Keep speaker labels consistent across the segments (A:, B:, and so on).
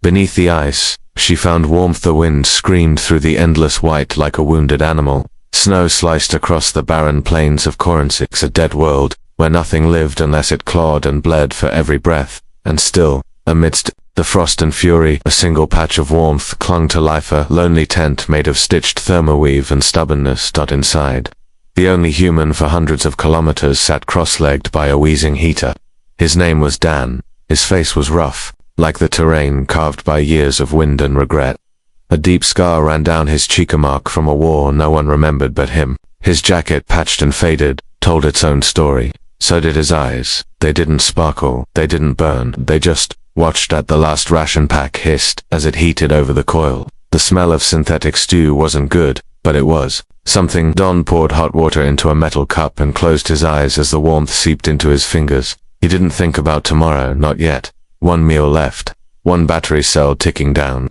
A: Beneath the ice, she found warmth. The wind screamed through the endless white like a wounded animal. Snow sliced across the barren plains of Corensix, a dead world, where nothing lived unless it clawed and bled for every breath. And still, amidst the frost and fury, a single patch of warmth clung to life, a lonely tent made of stitched thermoweave and stubbornness. Inside, the only human for hundreds of kilometers sat cross-legged by a wheezing heater. His name was Dan. His face was rough, like the terrain carved by years of wind and regret. A deep scar ran down his cheek, a mark from a war no one remembered but him. His jacket, patched and faded, told its own story. So did his eyes. They didn't sparkle, they didn't burn, they just watched as the last ration pack hissed as it heated over the coil. The smell of synthetic stew wasn't good, but it was something. Don poured hot water into a metal cup and closed his eyes as the warmth seeped into his fingers. He didn't think about tomorrow, not yet. One meal left, one battery cell ticking down.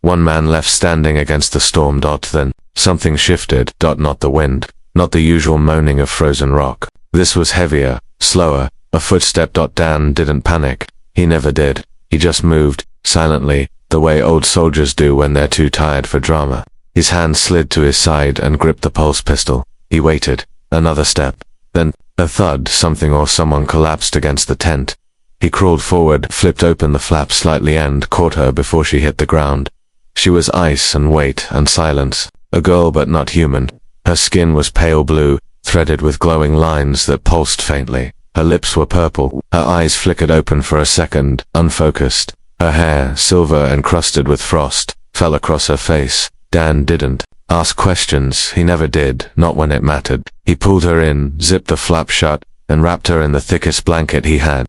A: One man left standing against the storm. Then something shifted. Not the wind, not the usual moaning of frozen rock. This was heavier, slower, a footstep. Dan didn't panic. He never did. He just moved, silently, the way old soldiers do when they're too tired for drama. His hand slid to his side and gripped the pulse pistol. He waited. Another step. Then, a thud. Something or someone collapsed against the tent. He crawled forward, flipped open the flap slightly and caught her before she hit the ground. She was ice and weight and silence. A girl but not human. Her skin was pale blue, threaded with glowing lines that pulsed faintly. Her lips were purple. Her eyes flickered open for a second, unfocused. Her hair, silver and crusted with frost, fell across her face. Dan didn't ask questions. He never did, not when it mattered. He pulled her in, zipped the flap shut, and wrapped her in the thickest blanket he had.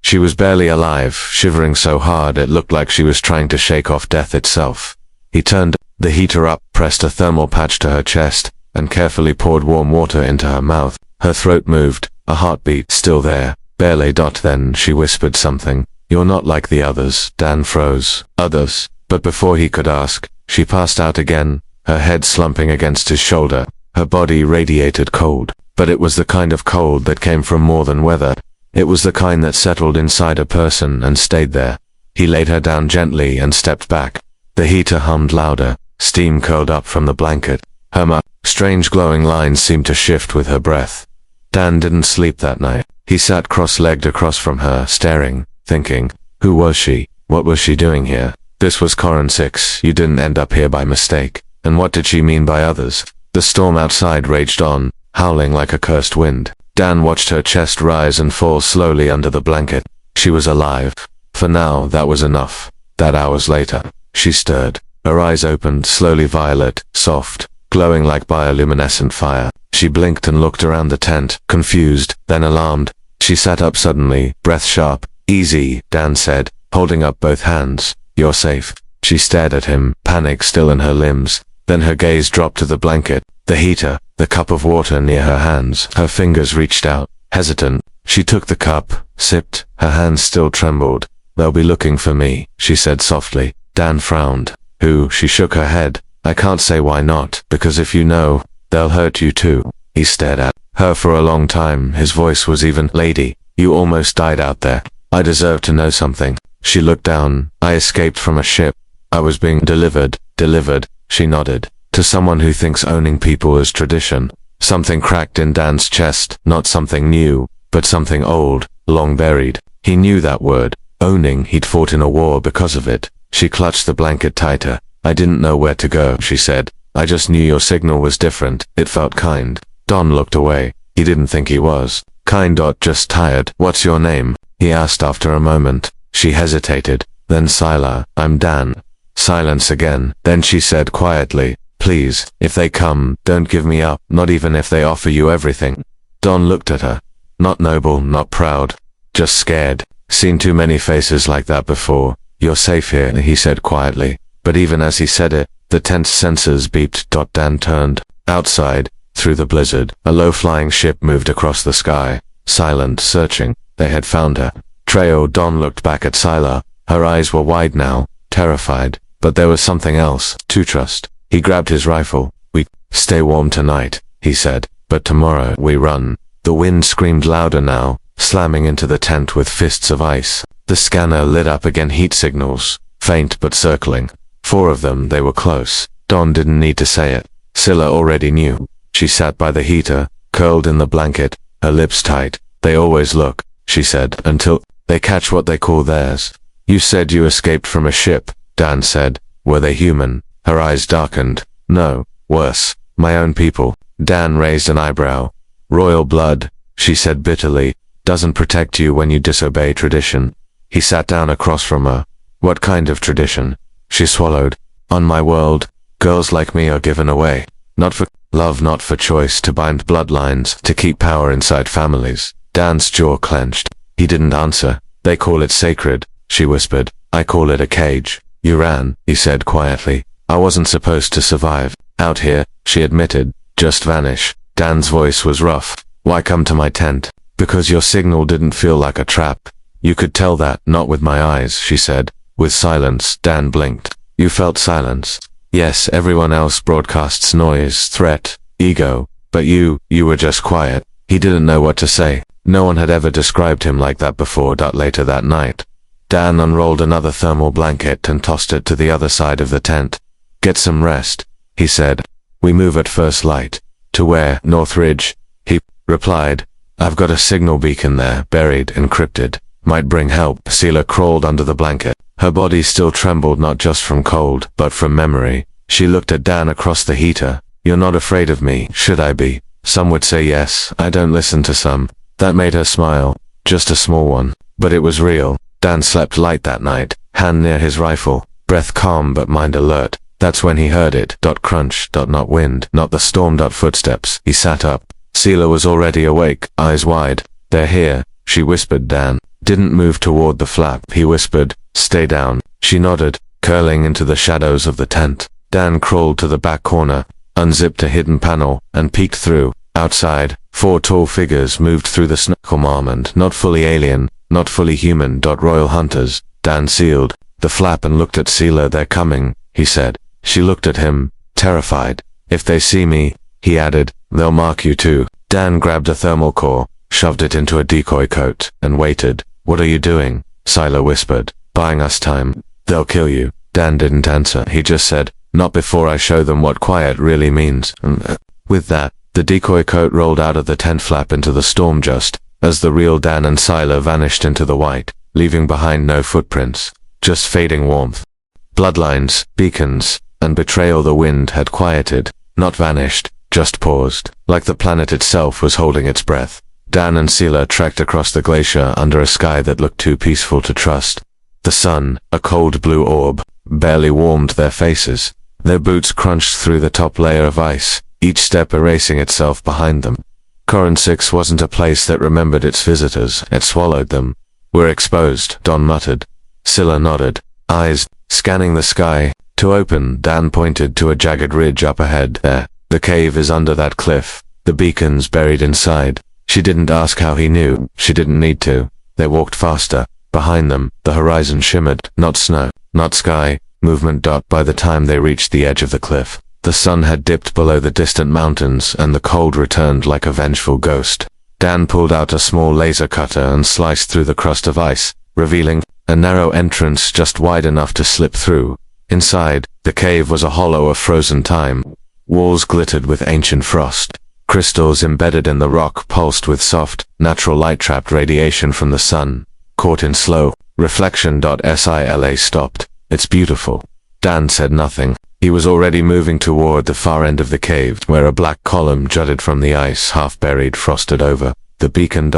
A: She was barely alive, shivering so hard it looked like she was trying to shake off death itself. He turned the heater up, pressed a thermal patch to her chest, and carefully poured warm water into her mouth. Her throat moved, a heartbeat still there, barely. Then she whispered something. "You're not like the others." Dan froze. Others? But before he could ask, she passed out again, her head slumping against his shoulder. Her body radiated cold, but it was the kind of cold that came from more than weather. It was the kind that settled inside a person and stayed there. He laid her down gently and stepped back. The heater hummed louder, steam curled up from the blanket. Her strange glowing lines seemed to shift with her breath. Dan didn't sleep that night. He sat cross-legged across from her, staring, thinking, who was she? What was she doing here? This was Corensix. You didn't end up here by mistake. And what did she mean by others? The storm outside raged on, howling like a cursed wind. Dan watched her chest rise and fall slowly under the blanket. She was alive. For now, that was enough. That hours later, she stirred. Her eyes opened, slowly violet, soft, glowing like bioluminescent fire. She blinked and looked around the tent, confused, then alarmed. She sat up suddenly, breath sharp. "Easy," Dan said, holding up both hands. "You're safe." She stared at him, panic still in her limbs. Then her gaze dropped to the blanket, the heater, the cup of water near her hands. Her fingers reached out, hesitant. She took the cup, sipped, her hands still trembled. "They'll be looking for me," she said softly. Dan frowned. "Who?" She shook her head. "I can't say why not, because if you know, they'll hurt you too." He stared at her for a long time. His voice was even. "Lady, you almost died out there. I deserve to know something." She looked down. "I escaped from a ship. I was being delivered." "Delivered?" She nodded. "To someone who thinks owning people is tradition." Something cracked in Dan's chest, not something new, but something old, long buried. He knew that word. Owning. He'd fought in a war because of it. She clutched the blanket tighter. "I didn't know where to go," she said. "I just knew your signal was different. It felt kind." Don looked away. He didn't think he was kind. Just tired. "What's your name?" he asked after a moment. She hesitated. Then Scylla. "I'm Dan." Silence again. Then she said quietly, "Please, if they come, don't give me up, not even if they offer you everything." Don looked at her. Not noble, not proud. Just scared. Seen too many faces like that before. "You're safe here," he said quietly. But even as he said it, the tent's sensors beeped. Dan turned. Outside, through the blizzard, a low-flying ship moved across the sky. Silent, searching. They had found her. Trail. Don looked back at Scylla. Her eyes were wide now, terrified. But there was something else, to trust. He grabbed his rifle. "We stay warm tonight," he said. "But tomorrow, we run." The wind screamed louder now, slamming into the tent with fists of ice. The scanner lit up again, heat signals. faint but circling. 4 of them, they were close. Dawn didn't need to say it. Scylla already knew. She sat by the heater, curled in the blanket, her lips tight. They always look, she said, until they catch what they call theirs. You said you escaped from a ship, Dan said. Were they human? Her eyes darkened. No, worse. My own people. Dan raised an eyebrow. Royal blood, she said bitterly, doesn't protect you when you disobey tradition. He sat down across from her. What kind of tradition? She swallowed. On my world, girls like me are given away. Not for love, not for choice, to bind bloodlines, to keep power inside families. Dan's jaw clenched. He didn't answer. They call it sacred, she whispered. I call it a cage. You ran, he said quietly. I wasn't supposed to survive. Out here, she admitted. Just vanish. Dan's voice was rough. Why come to my tent? Because your signal didn't feel like a trap. You could tell that, not with my eyes, she said. With silence, Dan blinked. You felt silence. Yes, everyone else broadcasts noise, threat, ego. But you were just quiet. He didn't know what to say. No one had ever described him like that before. Later that night, Dan unrolled another thermal blanket and tossed it to the other side of the tent. Get some rest, he said. We move at first light. To where? North Ridge, he replied. I've got a signal beacon there, buried, encrypted. Might bring help. Scylla crawled under the blanket. Her body still trembled, not just from cold, but from memory. She looked at Dan across the heater. You're not afraid of me, should I be? Some would say yes. I don't listen to some. That made her smile. Just a small one. But it was real. Dan slept light that night, hand near his rifle, breath calm but mind alert. That's when he heard it. Crunch. Not wind, not the storm. Footsteps. He sat up. Scylla was already awake, eyes wide. They're here, she whispered. Dan didn't move toward the flap. He whispered, stay down. She nodded, curling into the shadows of the tent. Dan crawled to the back corner, unzipped a hidden panel, and peeked through. Outside, 4 tall figures moved through the snuckle armored, not fully alien, not fully human. Royal hunters. Dan sealed the flap and looked at Scylla. They're coming, he said. She looked at him, terrified. If they see me, he added, they'll mark you too. Dan grabbed a thermal core, shoved it into a decoy coat, and waited. What are you doing? Scylla whispered. Buying us time. They'll kill you. Dan didn't answer. He just said, not before I show them what quiet really means. With that, the decoy coat rolled out of the tent flap into the storm just as the real Dan and Scylla vanished into the white, leaving behind no footprints, just fading warmth. Bloodlines, beacons, and betrayal. The wind had quieted, not vanished, just paused, like the planet itself was holding its breath. Dan and Scylla trekked across the glacier under a sky that looked too peaceful to trust. The sun, a cold blue orb, barely warmed their faces. Their boots crunched through the top layer of ice, each step erasing itself behind them. Corin 6 wasn't a place that remembered its visitors, it swallowed them. We're exposed, Don muttered. Scylla nodded, eyes scanning the sky. To open, Dan pointed to a jagged ridge up ahead. There, the cave is under that cliff, the beacons buried inside. She didn't ask how he knew, she didn't need to. They walked faster. Behind them, the horizon shimmered, not snow, not sky, movement. By the time they reached the edge of the cliff, the sun had dipped below the distant mountains and the cold returned like a vengeful ghost. Dan pulled out a small laser cutter and sliced through the crust of ice, revealing a narrow entrance just wide enough to slip through. Inside, the cave was a hollow of frozen time. Walls glittered with ancient frost. Crystals embedded in the rock pulsed with soft, natural light-trapped radiation from the sun. Caught in slow reflection. Scylla stopped. It's beautiful. Dan said nothing. He was already moving toward the far end of the cave, where a black column jutted from the ice, half buried, frosted over. The beacon.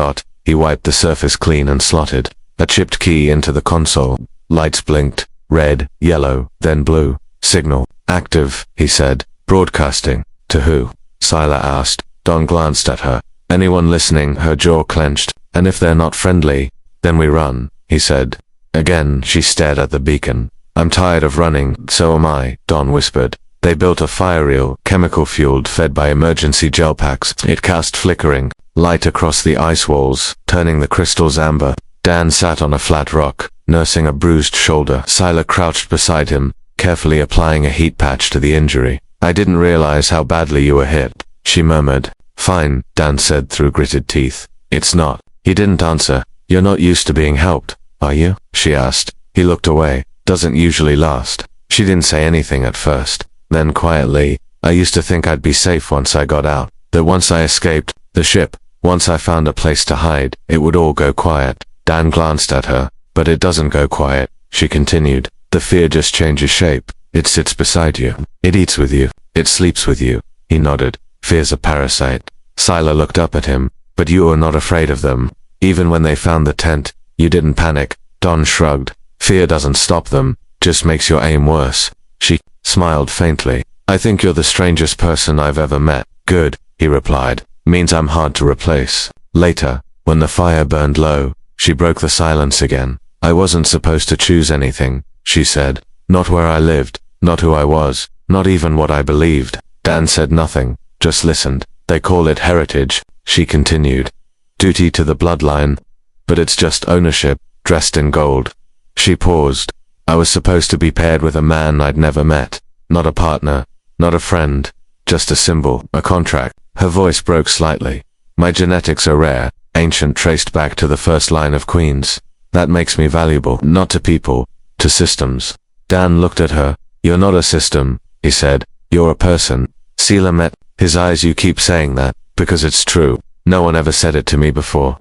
A: He wiped the surface clean and slotted a chipped key into the console. Lights blinked, red, yellow, then blue. Signal active, he said. Broadcasting. To who? Scylla asked. Don glanced at her. Anyone listening. Her jaw clenched. And if they're not friendly, then we run, he said. Again, she stared at the beacon. I'm tired of running, so am I, Don whispered. They built a fire reel, chemical-fueled, fed by emergency gel packs. It cast flickering light across the ice walls, turning the crystals amber. Dan sat on a flat rock, nursing a bruised shoulder. Scylla crouched beside him, carefully applying a heat patch to the injury. I didn't realize how badly you were hit, she murmured. Fine, Dan said through gritted teeth. It's not. He didn't answer. You're not used to being helped, are you? She asked. He looked away. doesn't usually last. She didn't say anything at first. Then quietly, I used to think I'd be safe once I got out. That once I escaped the ship, once I found a place to hide, it would all go quiet. Dan glanced at her. But it doesn't go quiet, she continued. The fear just changes shape. It sits beside you. It eats with you. It sleeps with you. He nodded. Fear's a parasite. Scylla looked up at him. But you were not afraid of them. Even when they found the tent, you didn't panic. Don shrugged. Fear doesn't stop them, just makes your aim worse. She smiled faintly. I think you're the strangest person I've ever met. Good, he replied. Means I'm hard to replace. Later, when the fire burned low, she broke the silence again. I wasn't supposed to choose anything, she said. Not where I lived, not who I was, not even what I believed. Dan said nothing, just listened. They call it heritage, she continued. Duty to the bloodline. But it's just ownership, dressed in gold. She paused. I was supposed to be paired with a man I'd never met. Not a partner, not a friend, just a symbol, a contract. Her voice broke slightly. My genetics are rare, ancient, traced back to the first line of queens. That makes me valuable, not to people, to systems. Dan looked at her. You're not a system, he said. You're a person. Scylla met his eyes. You keep saying that, because it's true. No one ever said it to me before.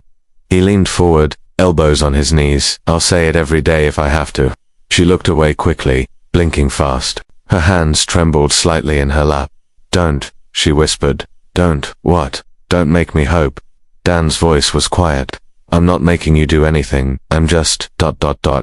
A: He leaned forward, elbows on his knees. I'll say it every day if I have to. She looked away quickly, blinking fast. Her hands trembled slightly in her lap. Don't, she whispered. Don't, what? Don't make me hope. Dan's voice was quiet. I'm not making you do anything, I'm just ...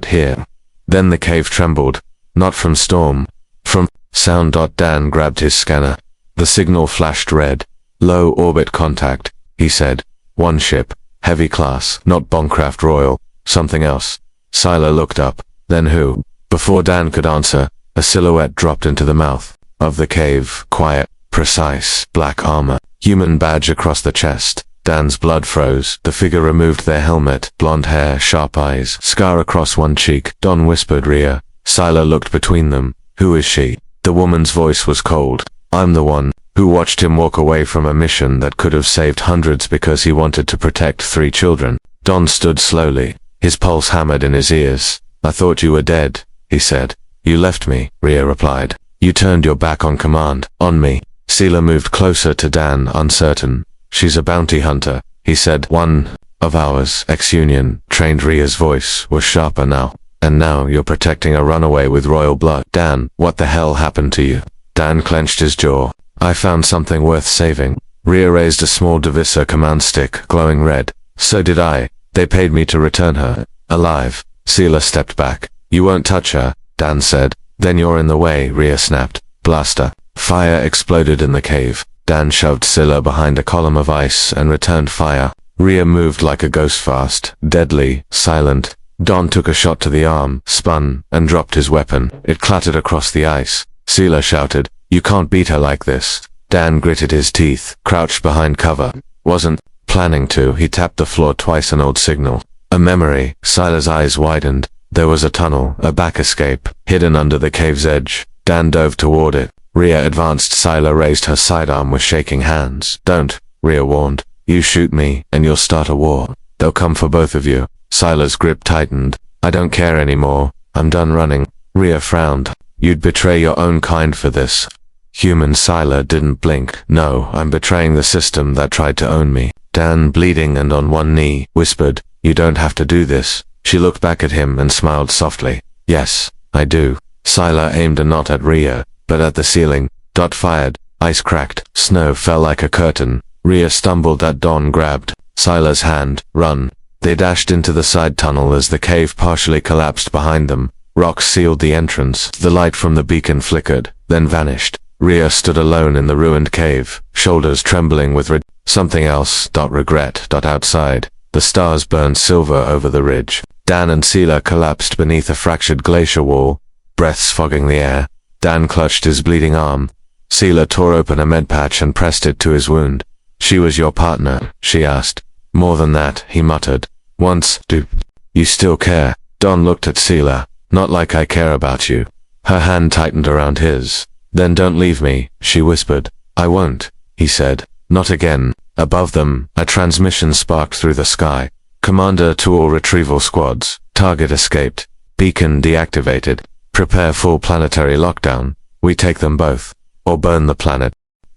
A: here. Then the cave trembled. Not from storm. From sound. Dan grabbed his scanner. The signal flashed red. Low orbit contact, he said. One ship. Heavy class, not Boncraft Royal. Something else. Scylla looked up. Then who? Before Dan could answer, a silhouette dropped into the mouth of the cave. Quiet, precise, black armor. Human badge across the chest. Dan's blood froze. The figure removed their helmet. Blonde hair, sharp eyes, scar across one cheek. Don whispered Rhea. Scylla looked between them. Who is she? The woman's voice was cold. I'm the one who watched him walk away from a mission that could have saved hundreds because he wanted to protect 3 children. Don stood slowly. His pulse hammered in his ears. I thought you were dead, he said. You left me, Rhea replied. You turned your back on command, on me. Scylla moved closer to Dan, uncertain. She's a bounty hunter, he said. One of ours, ex-Union, trained. Rhea's voice was sharper now. And now you're protecting a runaway with royal blood. Dan, what the hell happened to you? Dan clenched his jaw. I found something worth saving. Rhea raised a small divisor command stick, glowing red. So did I. They paid me to return her. Alive. Scylla stepped back. You won't touch her, Dan said. Then you're in the way, Rhea snapped. Blaster. Fire exploded in the cave. Dan shoved Scylla behind a column of ice and returned fire. Rhea moved like a ghost, fast, deadly, silent. Don took a shot to the arm, spun, and dropped his weapon. It clattered across the ice. Scylla shouted, you can't beat her like this. Dan gritted his teeth, crouched behind cover. Wasn't planning to. He tapped the floor twice, an old signal. A memory. Scylla's eyes widened. There was a tunnel, a back escape, hidden under the cave's edge. Dan dove toward it. Rhea advanced. Scylla raised her sidearm with shaking hands. Don't, Rhea warned. You shoot me, and you'll start a war. They'll come for both of you. Scylla's grip tightened. I don't care anymore. I'm done running. Rhea frowned. You'd betray your own kind for this. Human. Scylla didn't blink. No, I'm betraying the system that tried to own me. Dan, bleeding and on one knee, whispered, you don't have to do this. She looked back at him and smiled softly. Yes, I do. Scylla aimed a not at Rhea, but at the ceiling. Dot fired. Ice cracked. Snow fell like a curtain. Rhea stumbled at Don, grabbed Scylla's hand. Run. They dashed into the side tunnel as the cave partially collapsed behind them. Rocks sealed the entrance. The light from the beacon flickered, then vanished. Rhea stood alone in the ruined cave, shoulders trembling with something else. Regret. Outside. The stars burned silver over the ridge. Dan and Scylla collapsed beneath a fractured glacier wall, breaths fogging the air. Dan clutched his bleeding arm. Scylla tore open a med patch and pressed it to his wound. She was your partner, she asked. More than that, he muttered. Once, do you still care? Don looked at Scylla. Not like I care about you. Her hand tightened around his. Then don't leave me, she whispered. I won't, he said. Not again. Above them, a transmission sparked through the sky. Commander to all retrieval squads. Target escaped. Beacon deactivated. Prepare full planetary lockdown. We take them both. Or burn the planet.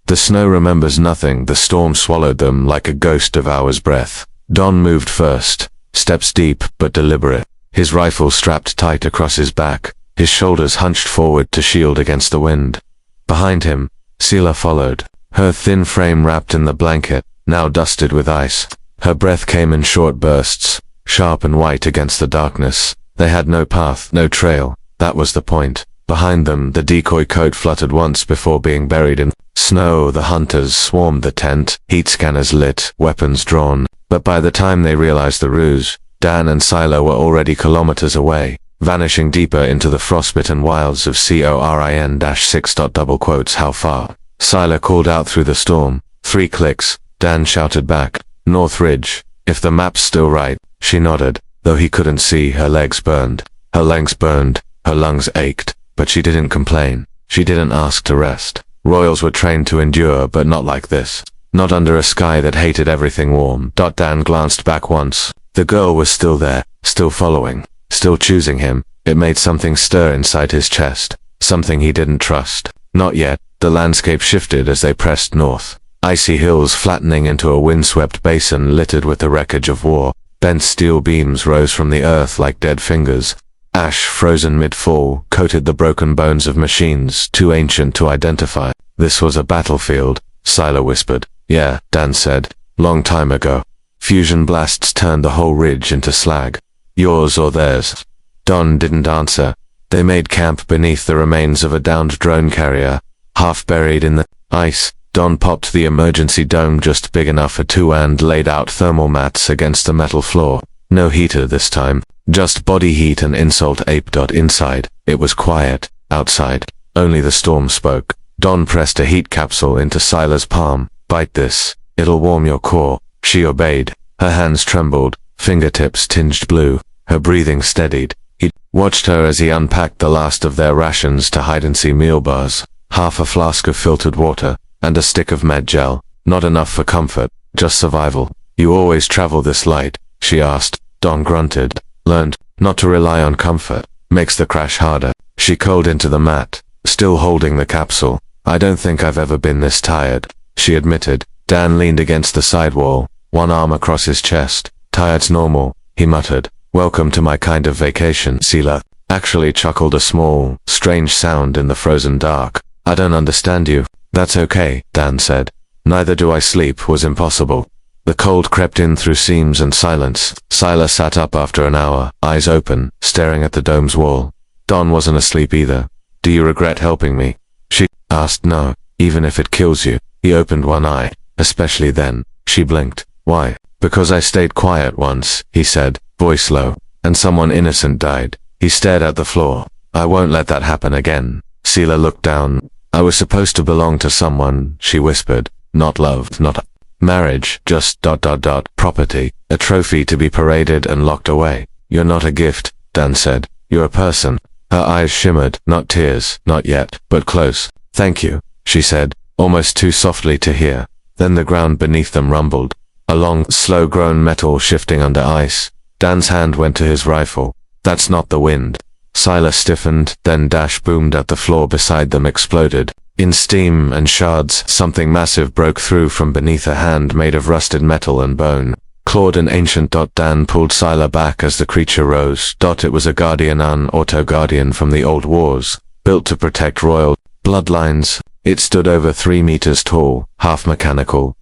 A: The snow remembers nothing. The storm swallowed them like a ghost devours breath. Don moved first. Steps deep, but deliberate. His rifle strapped tight across his back. His shoulders hunched forward to shield against the wind. Behind him, Sela followed. Her thin frame wrapped in the blanket, now dusted with ice. Her breath came in short bursts, sharp and white against the darkness. They had no path, no trail. That was the point. Behind them, the decoy coat fluttered once before being buried in snow. The hunters swarmed the tent, heat scanners lit, weapons drawn. But by the time they realized the ruse, Dan and Silo were already kilometers away, vanishing deeper into the frostbitten wilds of CORIN-6. How far? Silo called out through the storm. 3 clicks. Dan shouted back. North Ridge. If the map's still right. She nodded, though he couldn't see. Her legs burned. Her legs burned. Her lungs ached. But she didn't complain. She didn't ask to rest. Royals were trained to endure, but not like this. Not under a sky that hated everything warm. Dan glanced back once. The girl was still there, still following, still choosing him. It made something stir inside his chest. Something he didn't trust. Not yet. The landscape shifted as they pressed north. Icy hills flattening into a windswept basin littered with the wreckage of war. Bent steel beams rose from the earth like dead fingers. Ash, frozen mid-fall, coated the broken bones of machines, too ancient to identify. This was a battlefield, Silo whispered. Yeah, Dan said. Long time ago. Fusion blasts turned the whole ridge into slag. Yours or theirs? Don didn't answer. They made camp beneath the remains of a downed drone carrier, half buried in the ice. Don popped the emergency dome just big enough for 2 and laid out thermal mats against the metal floor. No heater this time. Just body heat and insult ape. Inside, it was quiet. Outside, only the storm spoke. Don pressed a heat capsule into Sila's palm. Bite this. It'll warm your core. She obeyed. Her hands trembled, fingertips tinged blue. Her breathing steadied. He watched her as he unpacked the last of their rations to hide-and-see meal bars. Half a flask of filtered water, and a stick of med gel. Not enough for comfort, just survival. You always travel this light? She asked. Don grunted. Learned not to rely on comfort. Makes the crash harder. She curled into the mat, still holding the capsule. I don't think I've ever been this tired, she admitted. Dan leaned against the side wall, one arm across his chest. Tired's normal, he muttered. Welcome to my kind of vacation, Sela. Actually chuckled a small, strange sound in the frozen dark. I don't understand you. That's okay, Dan said. Neither do I. Sleep was impossible. The cold crept in through seams and silence. Sila sat up after an hour, eyes open, staring at the dome's wall. Don wasn't asleep either. Do you regret helping me? She asked. No, even if it kills you. He opened one eye. Especially then. She blinked. Why? Because I stayed quiet once, he said, voice low, and someone innocent died. He stared at the floor. I won't let that happen again. Sela looked down. I was supposed to belong to someone, she whispered. Not love, not marriage, just ... property, a trophy to be paraded and locked away. You're not a gift, Dan said. You're a person. Her eyes shimmered, not tears, not yet, but close. Thank you, she said, almost too softly to hear. Then the ground beneath them rumbled. A long, slow-grown metal shifting under ice. Dan's hand went to his rifle. That's not the wind. Silas stiffened, then dash boomed at the floor beside them exploded. In steam and shards, something massive broke through from beneath a hand made of rusted metal and bone. Clawed and ancient. Dan pulled Sila back as the creature rose. It was a guardian, an auto-guardian from the old wars, built to protect royal bloodlines. It stood over 3 meters tall, half mechanical,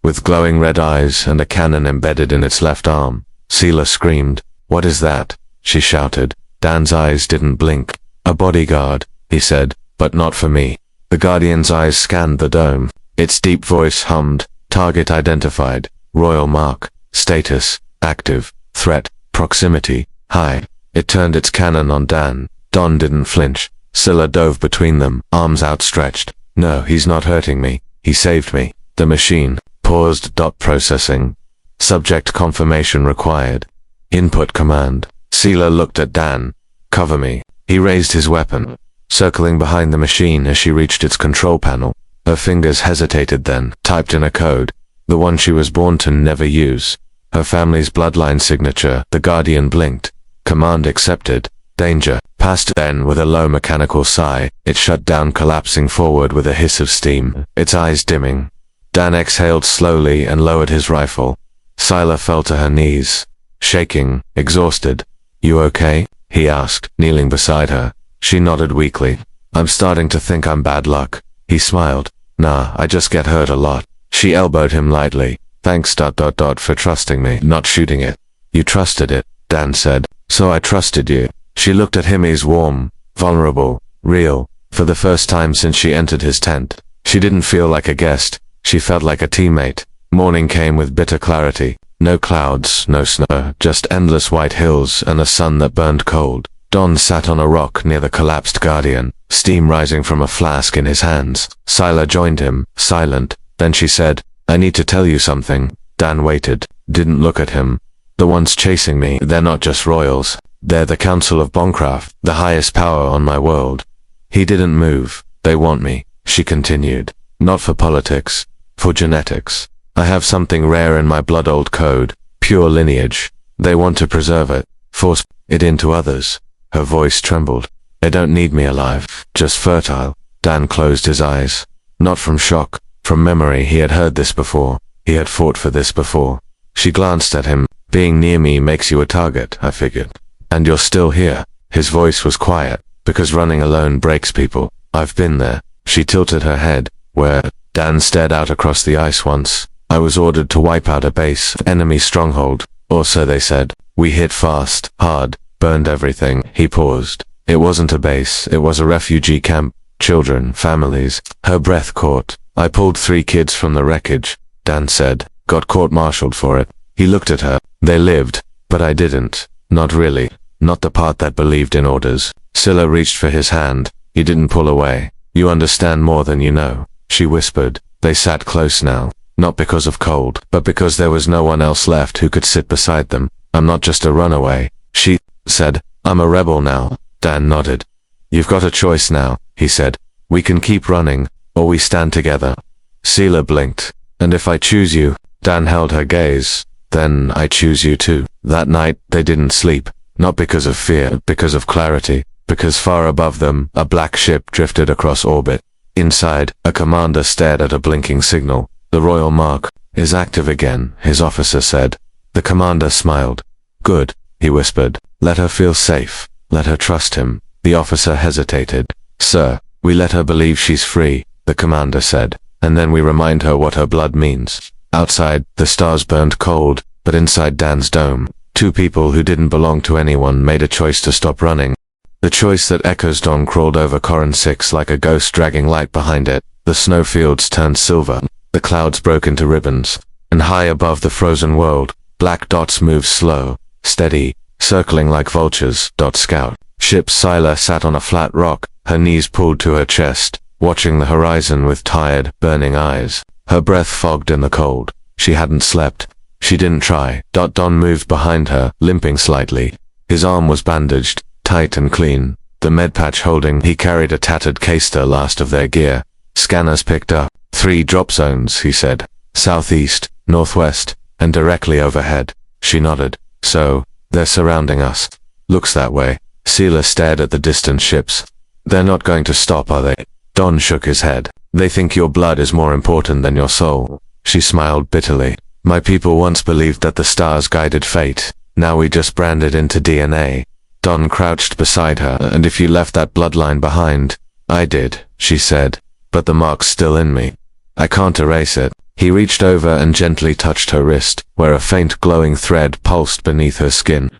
A: with glowing red eyes and a cannon embedded in its left arm. Sela screamed. What is that? She shouted. Dan's eyes didn't blink. A bodyguard, he said, but not for me. The guardian's eyes scanned the dome. Its deep voice hummed. Target identified. Royal mark. Status. Active. Threat. Proximity. High. It turned its cannon on Dan. Don didn't flinch. Scylla dove between them, arms outstretched. No, he's not hurting me. He saved me. The machine paused. Processing. Subject confirmation required. Input command. Sela looked at Dan. Cover me. He raised his weapon, circling behind the machine as she reached its control panel. Her fingers hesitated, then typed in a code, the one she was born to never use. Her family's bloodline signature. The guardian blinked. Command accepted. Danger. Past then with a low mechanical sigh, it shut down, collapsing forward with a hiss of steam, its eyes dimming. Dan exhaled slowly and lowered his rifle. Scylla fell to her knees, shaking, exhausted. You okay? He asked, kneeling beside her. She nodded weakly. I'm starting to think I'm bad luck. He smiled. Nah, I just get hurt a lot. She elbowed him lightly. Thanks ... for trusting me, not shooting it. You trusted it, Dan said. So I trusted you. She looked at him. He's warm, vulnerable, real. For the first time since she entered his tent, she didn't feel like a guest. She felt like a teammate. Morning came with bitter clarity. No clouds, no snow, just endless white hills and a sun that burned cold. Don sat on a rock near the collapsed Guardian, steam rising from a flask in his hands. Scylla joined him, silent. Then she said, I need to tell you something. Dan waited, didn't look at him. The ones chasing me, they're not just royals. They're the Council of Boncraft, the highest power on my world. He didn't move. They want me, she continued. Not for politics, for genetics. I have something rare in my blood, old code, pure lineage. They want to preserve it, force it into others. Her voice trembled. They don't need me alive, just fertile. Dan closed his eyes. Not from shock, from memory. He had heard this before. He had fought for this before. She glanced at him. Being near me makes you a target, I figured. And you're still here. His voice was quiet, because running alone breaks people. I've been there. She tilted her head. Where? Dan stared out across the ice once. I was ordered to wipe out a base, enemy stronghold, or so they said. We hit fast, hard, burned everything. He paused. It wasn't a base, it was a refugee camp. Children, families. Her breath caught. I pulled 3 kids from the wreckage, Dan said. Got court-martialed for it. He looked at her. They lived, but I didn't. Not really. Not the part that believed in orders. Scylla reached for his hand. He didn't pull away. You understand more than you know, she whispered. They sat close now. Not because of cold, but because there was no one else left who could sit beside them. I'm not just a runaway, she said. I'm a rebel now. Dan nodded. You've got a choice now, he said. We can keep running, or we stand together. Scylla blinked. And if I choose you, Dan held her gaze, then I choose you too. That night, they didn't sleep. Not because of fear, because of clarity. Because far above them, a black ship drifted across orbit. Inside, a commander stared at a blinking signal. The Royal Mark is active again, his officer said. The commander smiled. Good, he whispered. Let her feel safe. Let her trust him. The officer hesitated. Sir, we let her believe she's free, the commander said. And then we remind her what her blood means. Outside, the stars burned cold, but inside Dan's dome, 2 people who didn't belong to anyone made a choice to stop running. The choice that echoes. Dawn crawled over Corin 6 like a ghost, dragging light behind it. The snowfields turned silver. The clouds broke into ribbons. And high above the frozen world, black dots moved slow, steady, circling like vultures. Scout ship. Scylla sat on a flat rock, her knees pulled to her chest, watching the horizon with tired, burning eyes. Her breath fogged in the cold. She hadn't slept. She didn't try. Don moved behind her, limping slightly. His arm was bandaged, tight and clean. The med patch holding. He carried a tattered case, the last of their gear. Scanners picked up 3 drop zones, he said. Southeast, northwest, and directly overhead. She nodded. So, they're surrounding us. Looks that way. Scylla stared at the distant ships. They're not going to stop, are they? Don shook his head. They think your blood is more important than your soul. She smiled bitterly. My people once believed that the stars guided fate. Now we just brand it into DNA. Don crouched beside her. And if you left that bloodline behind? I did, she said. But the mark's still in me. I can't erase it. He reached over and gently touched her wrist, where a faint glowing thread pulsed beneath her skin.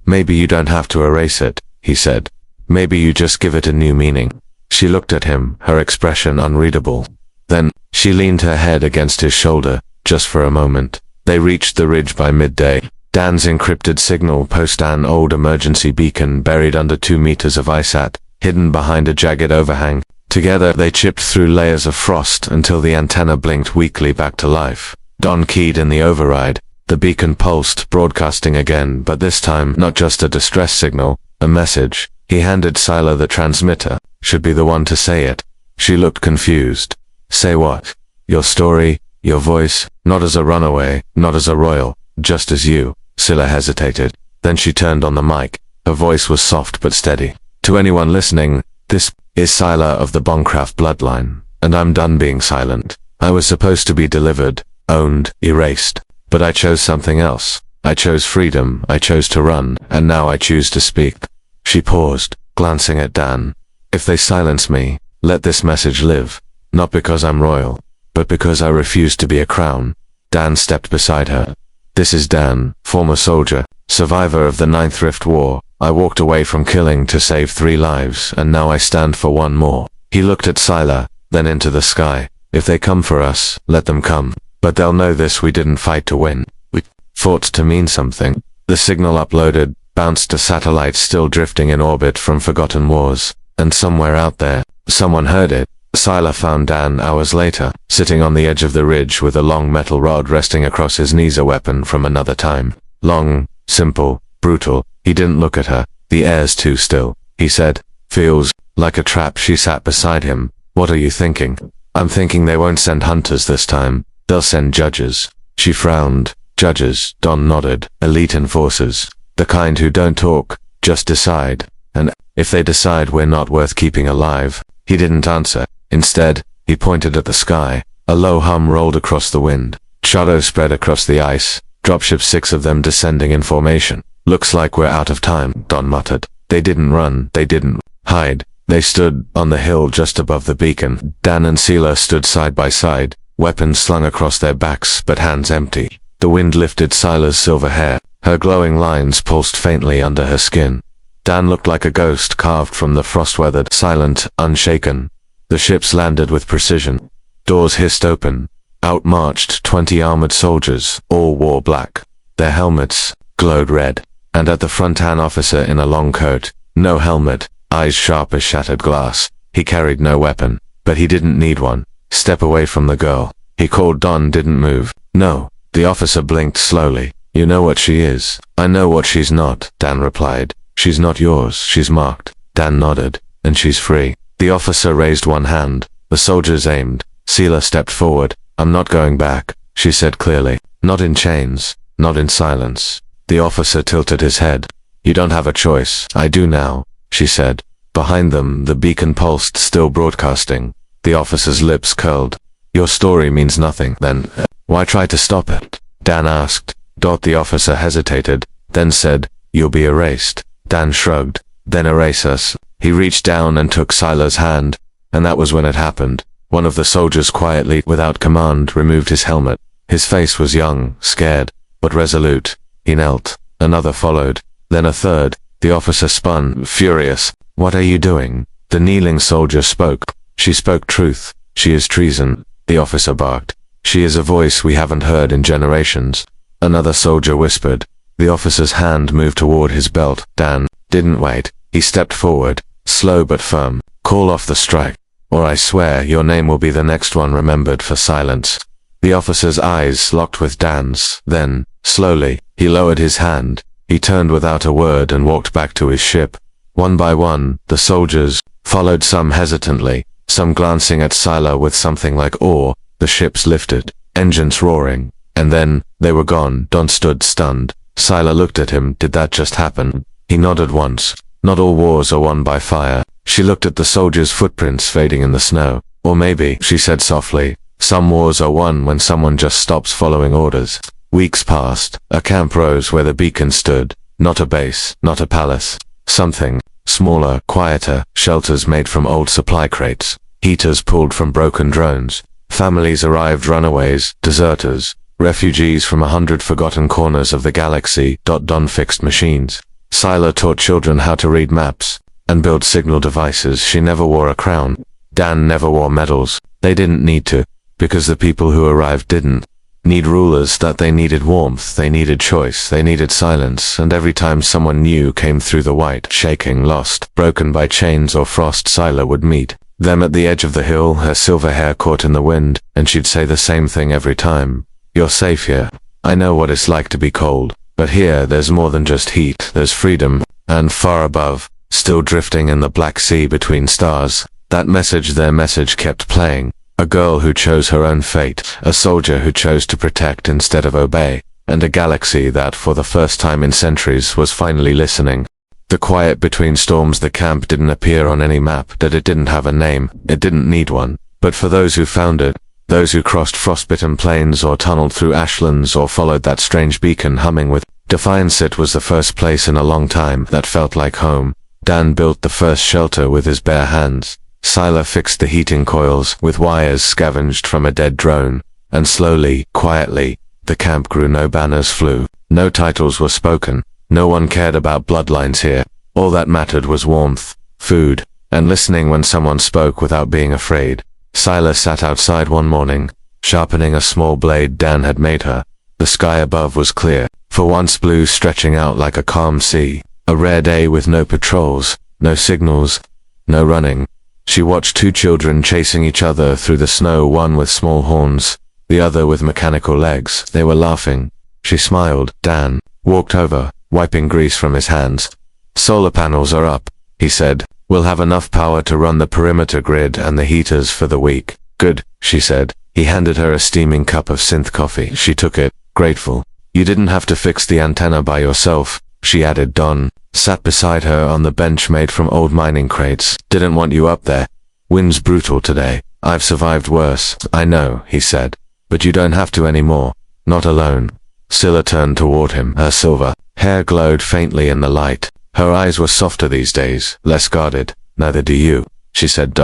A: Maybe you don't have to erase it, he said. Maybe you just give it a new meaning. She looked at him, her expression unreadable. Then, she leaned her head against his shoulder, just for a moment. They reached the ridge by midday. Dan's encrypted signal post, an old emergency beacon buried under 2 meters of ice, hidden behind a jagged overhang. Together, they chipped through layers of frost until the antenna blinked weakly back to life. Don keyed in the override. The beacon pulsed, broadcasting again, but this time, not just a distress signal, a message. He handed Scylla the transmitter. Should be the one to say it. She looked confused. Say what? Your story, your voice, not as a runaway, not as a royal, just as you. Scylla hesitated. Then she turned on the mic. Her voice was soft but steady. To anyone listening, this is Scylla of the Boncraft bloodline, and I'm done being silent. I was supposed to be delivered, owned, erased. But I chose something else. I chose freedom, I chose to run, and now I choose to speak. She paused, glancing at Dan. If they silence me, let this message live. Not because I'm royal, but because I refuse to be a crown. Dan stepped beside her. This is Dan, former soldier, survivor of the Ninth Rift War. I walked away from killing to save 3 lives, and now I stand for 1 more. He looked at Scylla, then into the sky. If they come for us, let them come. But they'll know this: we didn't fight to win. We fought to mean something. The signal uploaded, bounced to satellites still drifting in orbit from forgotten wars. And somewhere out there, someone heard it. Scylla found Dan hours later, sitting on the edge of the ridge with a long metal rod resting across his knees, a weapon from another time. Long, simple, brutal. He didn't look at her. The air's too still. He said, feels like a trap. She sat beside him. What are you thinking? I'm thinking they won't send hunters this time. They'll send judges. She frowned. Judges, Don nodded. Elite enforcers. The kind who don't talk, just decide. And if they decide we're not worth keeping alive. He didn't answer. Instead, he pointed at the sky. A low hum rolled across the wind. Shadows spread across the ice. Dropships, 6 of them descending in formation. Looks like we're out of time, Don muttered. They didn't run. They didn't hide. They stood on the hill just above the beacon. Dan and Scylla stood side by side, weapons slung across their backs, but hands empty. The wind lifted Scylla's silver hair. Her glowing lines pulsed faintly under her skin. Dan looked like a ghost carved from the frost-weathered, silent, unshaken. The ships landed with precision. Doors hissed open. Out marched 20 armored soldiers, all wore black. Their helmets glowed red. And at the front, an officer in a long coat, no helmet, eyes sharp as shattered glass. He carried no weapon, but he didn't need one. Step away from the girl. He called. Don didn't move. No. The officer blinked slowly. You know what she is. I know what she's not, Dan replied. She's not yours. She's marked. Dan nodded. And she's free. The officer raised one hand. The soldiers aimed. Scylla stepped forward. I'm not going back, she said clearly. Not in chains. Not in silence. The officer tilted his head. You don't have a choice. I do now, she said. Behind them, the beacon pulsed, still broadcasting. The officer's lips curled. Your story means nothing, then. Why try to stop it? Dan asked. The officer hesitated, then said, you'll be erased. Dan shrugged. Then erase us. He reached down and took Scylla's hand, and that was when it happened. One of the soldiers quietly, without command, removed his helmet. His face was young, scared, but resolute. He knelt. Another followed. Then a third. The officer spun, furious. What are you doing? The kneeling soldier spoke. She spoke truth. She is treason. The officer barked. She is a voice we haven't heard in generations. Another soldier whispered. The officer's hand moved toward his belt. Dan didn't wait. He stepped forward, slow but firm. Call off the strike, or I swear your name will be the next one remembered for silence. The officer's eyes locked with Dan's. Then, slowly, he lowered his hand. He turned without a word and walked back to his ship. One by one, the soldiers followed, some hesitantly, some glancing at Scylla with something like awe. The ships lifted, engines roaring, and then, they were gone. Don stood stunned. Scylla looked at him. Did that just happen? He nodded once. Not all wars are won by fire. She looked at the soldiers' footprints fading in the snow. Or maybe, she said softly, some wars are won when someone just stops following orders. Weeks passed. A camp rose where the beacon stood. Not a base, not a palace. Something smaller, quieter, shelters made from old supply crates. Heaters pulled from broken drones. Families arrived, runaways, deserters, refugees from 100 forgotten corners of the galaxy. Don fixed machines. Scylla taught children how to read maps and build signal devices. She never wore a crown. Dan never wore medals. They didn't need to, because the people who arrived didn't need rulers. That they needed warmth, they needed choice, they needed silence. And every time someone new came through the white, shaking, lost, broken by chains or frost, Scylla would meet them at the edge of the hill, her silver hair caught in the wind, and she'd say the same thing every time. You're safe here. I know what it's like to be cold. But here, there's more than just heat, there's freedom. And far above, still drifting in the Black Sea between stars, that message, their message, kept playing. A girl who chose her own fate, a soldier who chose to protect instead of obey, and a galaxy that, for the first time in centuries, was finally listening. The quiet between storms. The camp didn't appear on any map, that it didn't have a name, it didn't need one. But for those who found it, those who crossed frostbitten plains or tunneled through ashlands or followed that strange beacon humming with defiance, it was the first place in a long time that felt like home. Dan built the first shelter with his bare hands. Scylla fixed the heating coils with wires scavenged from a dead drone. And slowly, quietly, the camp grew. No banners flew. No titles were spoken. No one cared about bloodlines here. All that mattered was warmth, food, and listening when someone spoke without being afraid. Scylla sat outside one morning, sharpening a small blade Dan had made her. The sky above was clear, for once blue, stretching out like a calm sea. A rare day with no patrols, no signals, no running. She watched two children chasing each other through the snow, one with small horns, the other with mechanical legs. They were laughing. She smiled. Dan walked over, wiping grease from his hands. "Solar panels are up," he said. "We'll have enough power to run the perimeter grid and the heaters for the week." "Good," she said. He handed her a steaming cup of synth coffee. She took it, grateful. "You didn't have to fix the antenna by yourself," she added. Don sat beside her on the bench made from old mining crates. "Didn't want you up there. Wind's brutal today. I've survived worse." "I know," he said. "But you don't have to anymore. Not alone." Scylla turned toward him. Her silver hair glowed faintly in the light. Her eyes were softer these days, less guarded. "Neither do you," she said.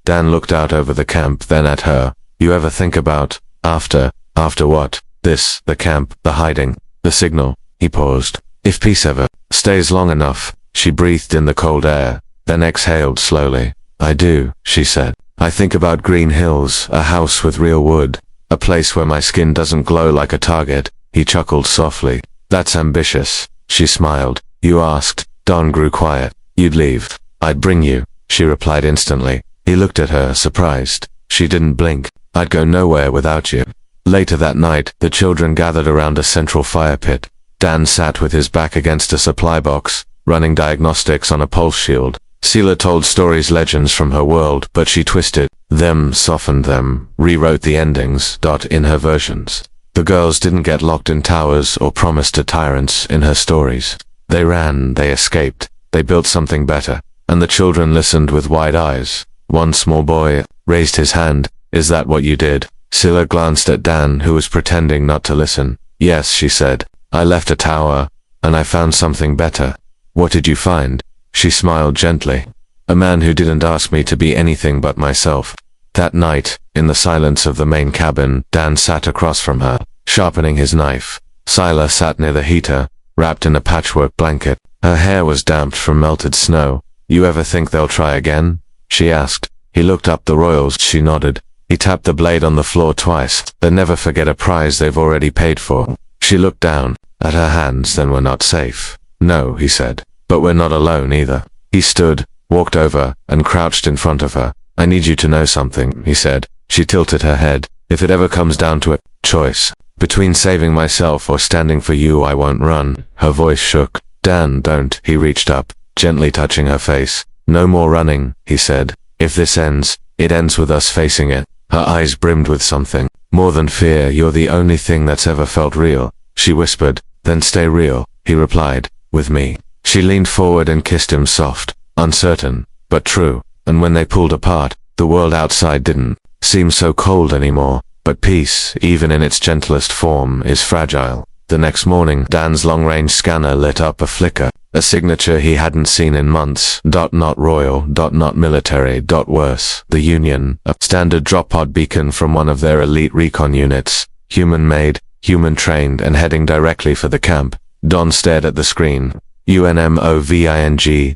A: Dan looked out over the camp, then at her. "You ever think about after what? This, the camp, the hiding, the signal?" He paused. "If peace ever stays long enough." She breathed in the cold air, then exhaled slowly. "I do," she said. "I think about green hills, a house with real wood, a place where my skin doesn't glow like a target." He chuckled softly. "That's ambitious." She smiled. "You asked." Don grew quiet. "You'd leave." "I'd bring you," she replied instantly. He looked at her, surprised. She didn't blink. "I'd go nowhere without you." Later that night, the children gathered around a central fire pit. Dan sat with his back against a supply box, running diagnostics on a pulse shield. Scylla told stories, legends from her world, but she twisted them, softened them, rewrote the endings, in her versions. The girls didn't get locked in towers or promised to tyrants in her stories. They ran, they escaped, they built something better, and the children listened with wide eyes. One small boy raised his hand. "Is that what you did?" Scylla glanced at Dan, who was pretending not to listen. "Yes," she said. "I left a tower, and I found something better." "What did you find?" She smiled gently. "A man who didn't ask me to be anything but myself." That night, in the silence of the main cabin, Dan sat across from her, sharpening his knife. Scylla sat near the heater, wrapped in a patchwork blanket. Her hair was damped from melted snow. "You ever think they'll try again?" she asked. He looked up. "The Royals." She nodded. He tapped the blade on the floor twice. "They never forget a prize they've already paid for." She looked down at her hands. "Then we're not safe." "No," he said. "But we're not alone either." He stood, walked over, and crouched in front of her. "I need you to know something," he said. She tilted her head. "If it ever comes down to a choice between saving myself or standing for you, I won't run." Her voice shook. "Dan, don't." He reached up, gently touching her face. "No more running," he said. "If this ends, it ends with us facing it." Her eyes brimmed with something more than fear. "You're the only thing that's ever felt real," she whispered. "Then stay real," he replied. "With me." She leaned forward and kissed him, soft, uncertain, but true. And when they pulled apart, the world outside didn't seem so cold anymore. But peace, even in its gentlest form, is fragile. The next morning, Dan's long-range scanner lit up a flicker, a signature he hadn't seen in months. Not royal, not military, worse. The Union, a standard drop pod beacon from one of their elite recon units. Human-made, human-trained, and heading directly for the camp. Don stared at the screen. UNMOVING.SIL.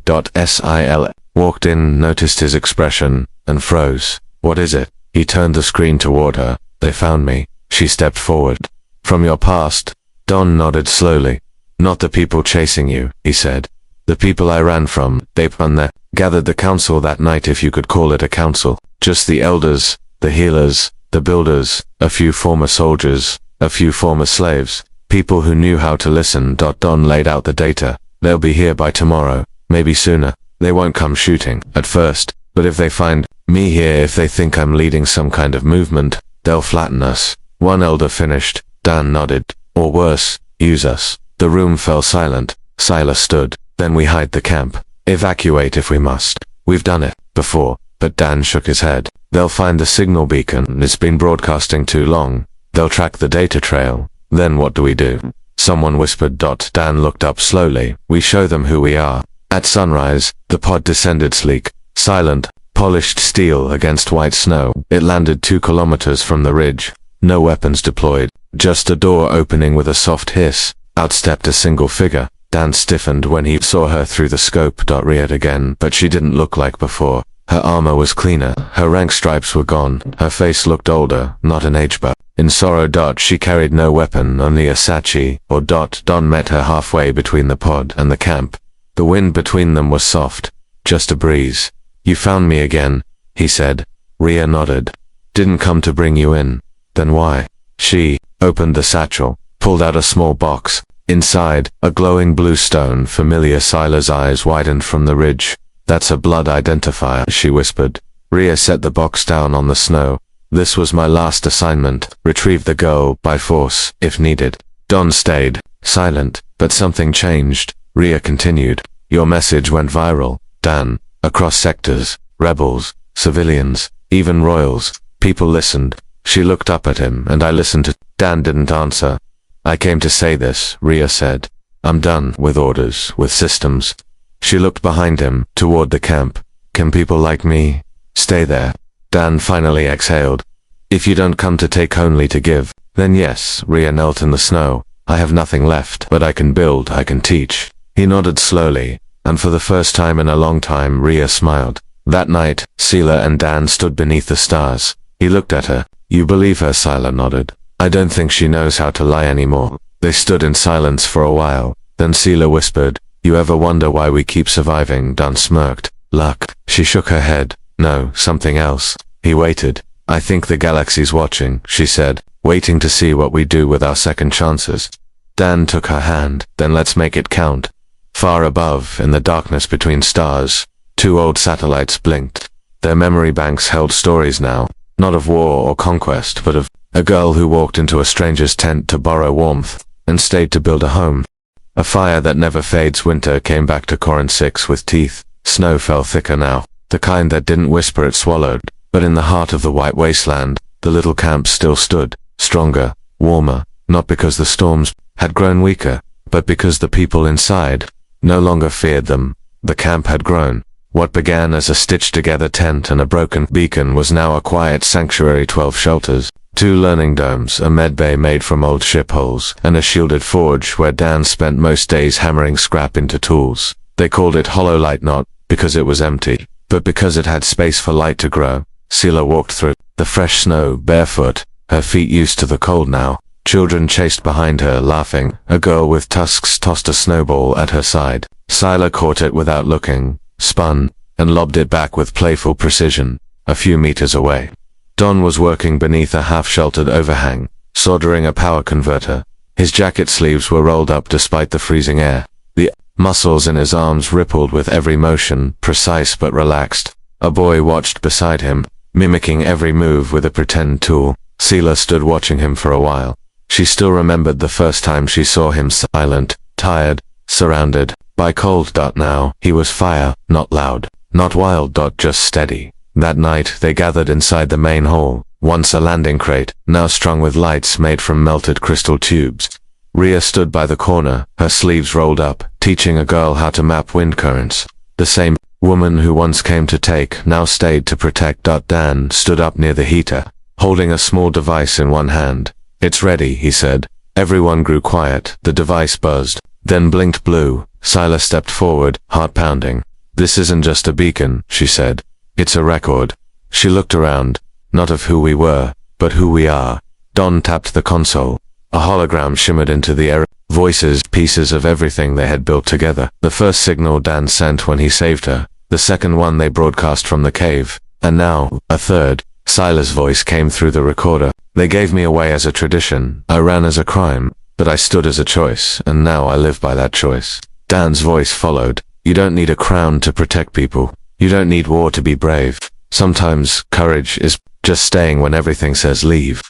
A: Walked in, noticed his expression, and froze. "What is it?" He turned the screen toward her. "They found me." She stepped forward. "From your past?" Don nodded slowly. "Not the people chasing you," he said. "The people I ran from. They gathered the council that night, if you could call it a council. Just the elders, the healers, the builders, a few former soldiers, a few former slaves. People who knew how to listen. Don laid out the data. They'll be here by tomorrow, maybe sooner. They won't come shooting at first, but if they find me here, if they think I'm leading some kind of movement, they'll flatten us." One elder finished. Dan nodded. "Or worse, use us." The room fell silent. Scylla stood. Then we hide the camp. Evacuate if we must. We've done it before. But Dan shook his head. They'll find the signal beacon. It's been broadcasting too long. They'll track the data trail. Then what do we do? Someone whispered. Dan looked up slowly. We show them who we are. At sunrise, the pod descended sleek, silent, polished steel against white snow. It landed 2 kilometers from the ridge. No weapons deployed. Just a door opening with a soft hiss. Out stepped a single figure. Dan stiffened when he saw her through the scope. Reared again, but she didn't look like before. Her armor was cleaner. Her rank stripes were gone. Her face looked older, not an age but. In sorrow. She carried no weapon, only a sachi, or. Don met her halfway between the pod and the camp. The wind between them was soft. Just a breeze. You found me again, he said. Rhea nodded. Didn't come to bring you in. Then why? She opened the satchel, pulled out a small box. Inside, a glowing blue stone. Familiar. Sila's eyes widened from the ridge. That's a blood identifier, she whispered. Rhea set the box down on the snow. This was my last assignment. Retrieve the girl, by force, if needed. Don stayed, silent, but something changed. Rhea continued. Your message went viral, Dan. Across sectors, rebels, civilians, even royals. People listened. She looked up at him, and I listened to. Dan didn't answer. I came to say this, Rhea said. I'm done with orders, with systems. She looked behind him, toward the camp. Can people like me stay there? Dan finally exhaled. If you don't come to take only to give, then yes. Rhea knelt in the snow. I have nothing left, but I can build, I can teach. He nodded slowly, and for the first time in a long time Rhea smiled. That night, Sila and Dan stood beneath the stars. He looked at her. You believe her? Sila nodded. I don't think she knows how to lie anymore. They stood in silence for a while. Then Sila whispered, you ever wonder why we keep surviving? Dan smirked. Luck. She shook her head. No, something else. He waited. I think the galaxy's watching, she said, waiting to see what we do with our second chances. Dan took her hand. Then let's make it count. Far above, in the darkness between stars, 2 old satellites blinked. Their memory banks held stories now, not of war or conquest, but of a girl who walked into a stranger's tent to borrow warmth, and stayed to build a home. A fire that never fades. Winter came back to Corin 6 with teeth. Snow fell thicker now, the kind that didn't whisper, it swallowed. But in the heart of the white wasteland, the little camp still stood, stronger, warmer, not because the storms had grown weaker, but because the people inside no longer feared them. The camp had grown. What began as a stitched-together tent and a broken beacon was now a quiet sanctuary. 12 shelters, 2 learning domes, a medbay made from old ship hulls, and a shielded forge where Dan spent most days hammering scrap into tools. They called it Hollow Light, not because it was empty, but because it had space for light to grow. Sila walked through the fresh snow, barefoot, her feet used to the cold now. Children chased behind her, laughing. A girl with tusks tossed a snowball at her side. Sila caught it without looking, spun, and lobbed it back with playful precision, a few meters away. Don was working beneath a half-sheltered overhang, soldering a power converter. His jacket sleeves were rolled up despite the freezing air. The muscles in his arms rippled with every motion, precise but relaxed. A boy watched beside him, mimicking every move with a pretend tool. Sila stood watching him for a while. She still remembered the first time she saw him, silent, tired, surrounded by cold. Now, he was fire, not loud, not wild. Just steady. That night, they gathered inside the main hall, once a landing crate, now strung with lights made from melted crystal tubes. Rhea stood by the corner, her sleeves rolled up, teaching a girl how to map wind currents. The same woman who once came to take, now stayed to protect. Dan stood up near the heater, holding a small device in one hand. It's ready, he said. Everyone grew quiet. The device buzzed, then blinked blue. Sila stepped forward, heart pounding. This isn't just a beacon, she said. It's a record. She looked around, not of who we were, but who we are. Don tapped the console. A hologram shimmered into the air. Voices, pieces of everything they had built together. The first signal Dan sent when he saved her. The second one they broadcast from the cave. And now, a third. Sila's voice came through the recorder. They gave me away as a tradition. I ran as a crime, but I stood as a choice, and now I live by that choice. Dan's voice followed. You don't need a crown to protect people. You don't need war to be brave. Sometimes, courage is just staying when everything says leave.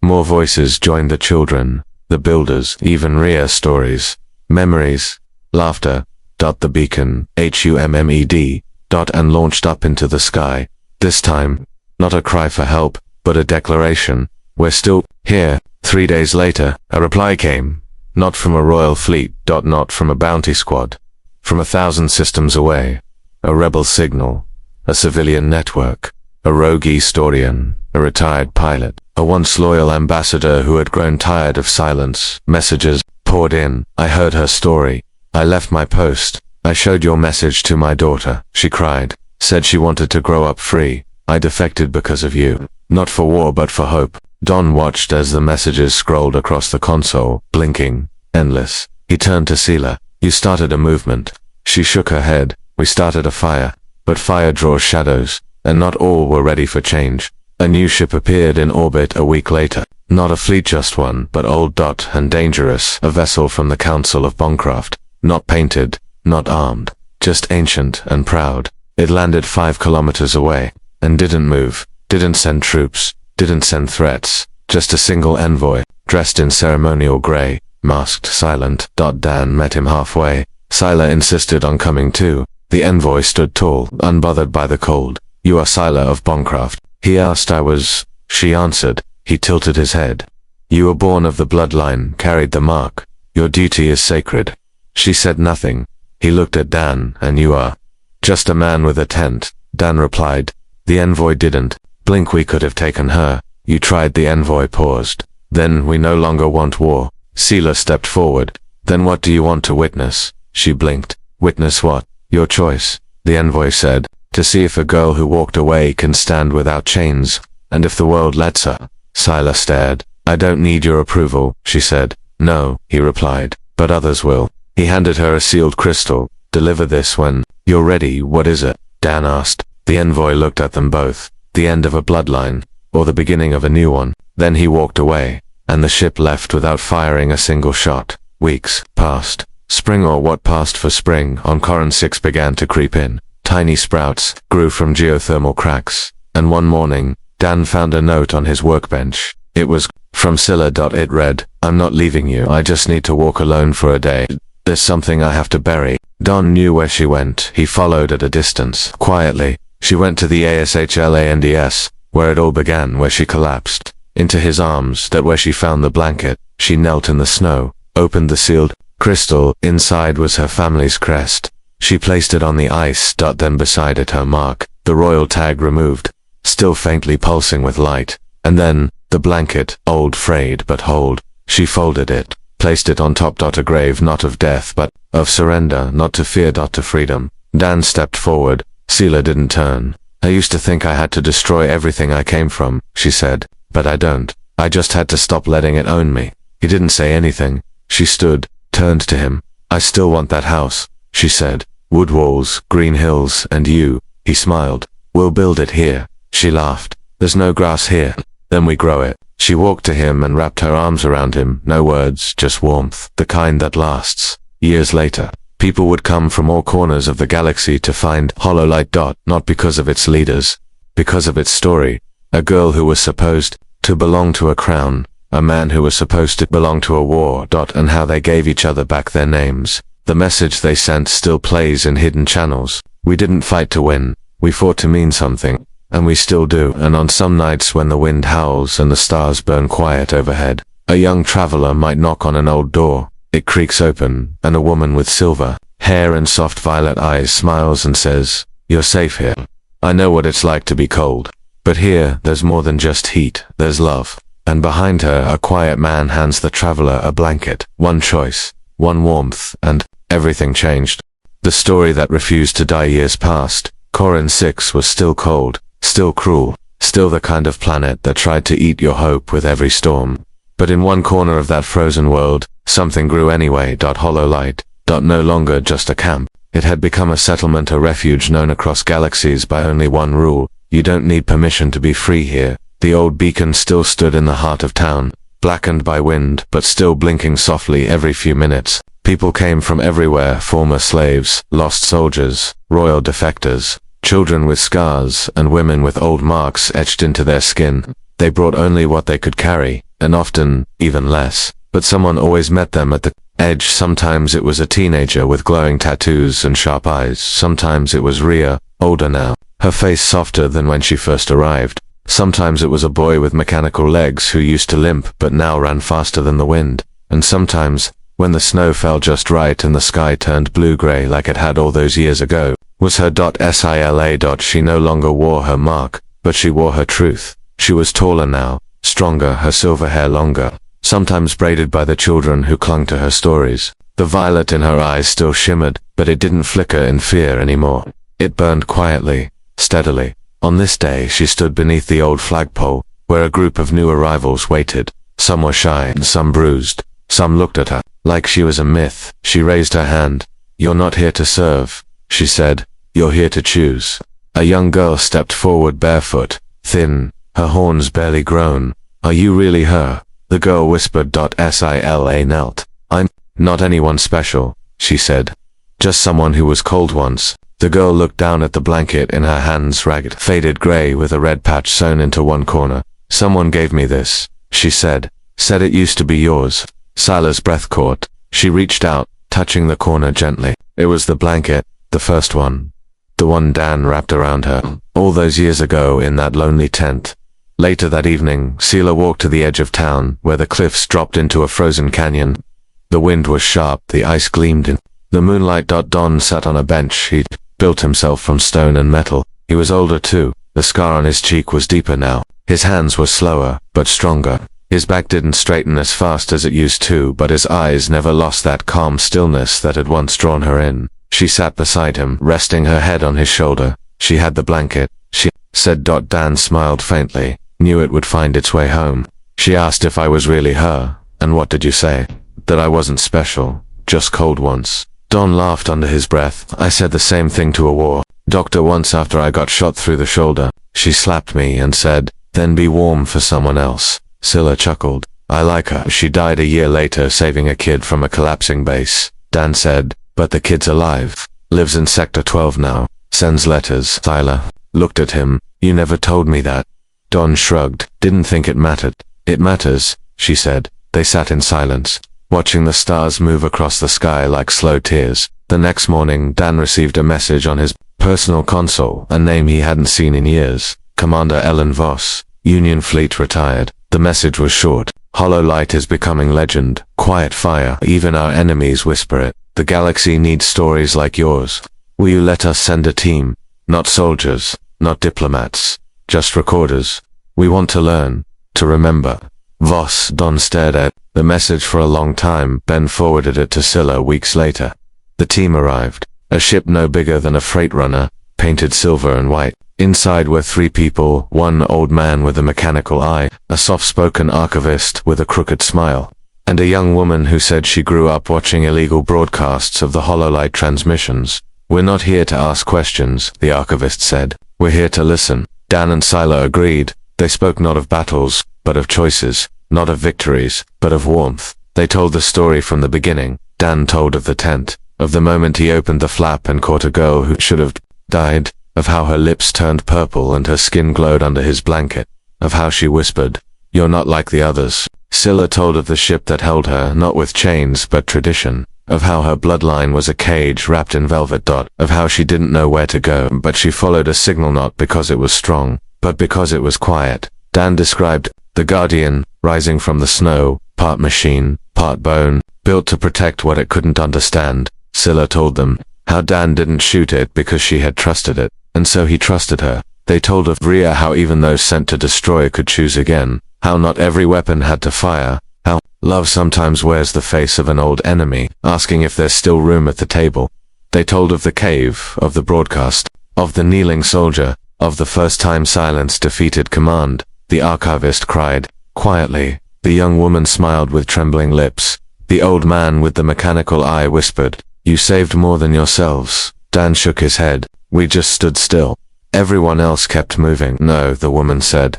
A: More voices joined, the children, the builders, even Rhea stories, memories, laughter. The beacon, HUMMED, and launched up into the sky. This time, not a cry for help, but a declaration. We're still here. 3 days later, a reply came. Not from a royal fleet, not from a bounty squad. From 1,000 systems away. A rebel signal. A civilian network. A rogue historian. A retired pilot. A once loyal ambassador who had grown tired of silence. Messages poured in. I heard her story. I left my post. I showed your message to my daughter. She cried. Said she wanted to grow up free. I defected because of you. Not for war but for hope. Don watched as the messages scrolled across the console, blinking, endless. He turned to Sela. You started a movement. She shook her head. We started a fire. But fire draws shadows, and not all were ready for change. A new ship appeared in orbit a week later. Not a fleet, just one, but old and dangerous, a vessel from the Council of Boncraft. Not painted, not armed, just ancient and proud. It landed 5 kilometers away, and didn't move, didn't send troops, didn't send threats, just a single envoy, dressed in ceremonial grey, masked, silent. Dan met him halfway. Sila insisted on coming too. The envoy stood tall, unbothered by the cold. You are Sila of Boncraft? He asked. I was. She answered. He tilted his head. You were born of the bloodline, carried the mark. Your duty is sacred. She said nothing. He looked at Dan. And you are? Just a man with a tent, Dan replied. The envoy didn't blink. We could have taken her. You tried. The envoy paused. Then we no longer want war. Sela stepped forward. Then what do you want to witness? She blinked. Witness what? Your choice, the envoy said. To see if a girl who walked away can stand without chains, and if the world lets her. Sila stared. I don't need your approval, she said. No, he replied, but others will. He handed her a sealed crystal. Deliver this when you're ready. What is it? Dan asked. The envoy looked at them both. The end of a bloodline, or the beginning of a new one. Then he walked away, and the ship left without firing a single shot. Weeks passed. Spring, or what passed for spring, on Corin 6 began to creep in. Tiny sprouts grew from geothermal cracks, and one morning, Dan found a note on his workbench. It was from Scylla. It read, I'm not leaving you. I just need to walk alone for a day. There's something I have to bury. Don knew where she went. He followed at a distance, quietly. She went to the ASHLANDS, where it all began, where she collapsed. Into his arms, where she found the blanket. She knelt in the snow, opened the sealed crystal. Inside was her family's crest. She placed it on the ice. Then beside it her mark, the royal tag removed, still faintly pulsing with light. And then, the blanket, old, frayed, but whole. She folded it, placed it on top. A grave not of death but of surrender, not to fear, to freedom. Dan stepped forward. Sela didn't turn. I used to think I had to destroy everything I came from, she said, but I don't. I just had to stop letting it own me. He didn't say anything. She stood, turned to him. I still want that house, she said. Wood walls, green hills, and you. He smiled. We'll build it here. She laughed. There's no grass here. Then we grow it. She walked to him and wrapped her arms around him. No words, just warmth, the kind that lasts. Years later, people would come from all corners of the galaxy to find Hololight. Not because of its leaders, because of its story. A girl who was supposed to belong to a crown. A man who was supposed to belong to a war. And how they gave each other back their names. The message they sent still plays in hidden channels. We didn't fight to win. We fought to mean something. And we still do. And on some nights when the wind howls and the stars burn quiet overhead, a young traveler might knock on an old door. It creaks open, and a woman with silver hair and soft violet eyes smiles and says, You're safe here. I know what it's like to be cold. But here, there's more than just heat. There's love. And behind her, a quiet man hands the traveler a blanket. One choice. One warmth. And everything changed. The story that refused to die. Years passed. Corin 6 was still cold, still cruel, still the kind of planet that tried to eat your hope with every storm. But in one corner of that frozen world, something grew anyway. Hololight. No longer just a camp. It had become a settlement, a refuge known across galaxies by only one rule. You don't need permission to be free here. The old beacon still stood in the heart of town, blackened by wind, but still blinking softly every few minutes. People came from everywhere, former slaves, lost soldiers, royal defectors, children with scars, and women with old marks etched into their skin. They brought only what they could carry, and often, even less. But someone always met them at the edge. Sometimes it was a teenager with glowing tattoos and sharp eyes. Sometimes it was Rhea, older now, her face softer than when she first arrived. Sometimes it was a boy with mechanical legs who used to limp but now ran faster than the wind. And sometimes, when the snow fell just right and the sky turned blue-gray like it had all those years ago, was her Sila. She no longer wore her mark, but she wore her truth. She was taller now, stronger, her silver hair longer, sometimes braided by the children who clung to her stories. The violet in her eyes still shimmered, but it didn't flicker in fear anymore. It burned quietly, steadily. On this day she stood beneath the old flagpole, where a group of new arrivals waited. Some were shy, some bruised. Some looked at her, like she was a myth. She raised her hand. "You're not here to serve," she said. "You're here to choose." A young girl stepped forward barefoot, thin, her horns barely grown. "Are you really her?" The girl whispered. Sila knelt. "I'm not anyone special," she said. "Just someone who was cold once." The girl looked down at the blanket in her hands, ragged, faded gray with a red patch sewn into one corner. "Someone gave me this," she said. "Said it used to be yours." Sila's breath caught. She reached out, touching the corner gently. It was the blanket, the first one. The one Dan wrapped around her, all those years ago in that lonely tent. Later that evening, Sila walked to the edge of town, where the cliffs dropped into a frozen canyon. The wind was sharp, the ice gleamed in the moonlight. Don sat on a bench. He'd built himself from stone and metal. He was older too. The scar on his cheek was deeper now. His hands were slower, but stronger. His back didn't straighten as fast as it used to, but his eyes never lost that calm stillness that had once drawn her in. She sat beside him, resting her head on his shoulder. She had the blanket, she said. Dan smiled faintly, knew it would find its way home. She asked if I was really her. "And what did you say?" "That I wasn't special, just cold once." Don laughed under his breath. "I said the same thing to a war doctor once after I got shot through the shoulder. She slapped me and said, 'Then be warm for someone else.'" Sila chuckled. "I like her. She died a year later saving a kid from a collapsing base." Dan said, "But the kid's alive. Lives in Sector 12 now. Sends letters." Sila looked at him. "You never told me that." Don shrugged. "Didn't think it mattered." "It matters," she said. They sat in silence, watching the stars move across the sky like slow tears. The next morning, Dan received a message on his personal console, a name he hadn't seen in years. "Commander Ellen Voss, Union Fleet retired." The message was short. "Hollow light is becoming legend. Quiet fire. Even our enemies whisper it. The galaxy needs stories like yours. Will you let us send a team? Not soldiers, not diplomats, just recorders. We want to learn, to remember." Voss. Don stared at the message for a long time. Ben forwarded it to Sila weeks later. The team arrived. A ship no bigger than a freight runner, painted silver and white. Inside were 3 people, one old man with a mechanical eye, a soft-spoken archivist with a crooked smile, and a young woman who said she grew up watching illegal broadcasts of the hololight transmissions. "We're not here to ask questions," the archivist said. "We're here to listen." Dan and Sila agreed. They spoke not of battles, but of choices, not of victories, but of warmth. They told the story from the beginning. Dan told of the tent, of the moment he opened the flap and caught a girl who should have died, of how her lips turned purple and her skin glowed under his blanket, of how she whispered, "You're not like the others." Sila told of the ship that held her, not with chains but tradition, of how her bloodline was a cage wrapped in velvet. Of how she didn't know where to go, but she followed a signal not because it was strong, but because it was quiet. Dan described the Guardian, rising from the snow, part machine, part bone, built to protect what it couldn't understand. Sila told them how Dan didn't shoot it because she had trusted it, and so he trusted her. They told of Rhea, how even those sent to destroy could choose again, how not every weapon had to fire, how love sometimes wears the face of an old enemy, asking if there's still room at the table. They told of the cave, of the broadcast, of the kneeling soldier, of the first time silence defeated command. The archivist cried, quietly. The young woman smiled with trembling lips. The old man with the mechanical eye whispered, "You saved more than yourselves." Dan shook his head. "We just stood still. Everyone else kept moving." "No," the woman said.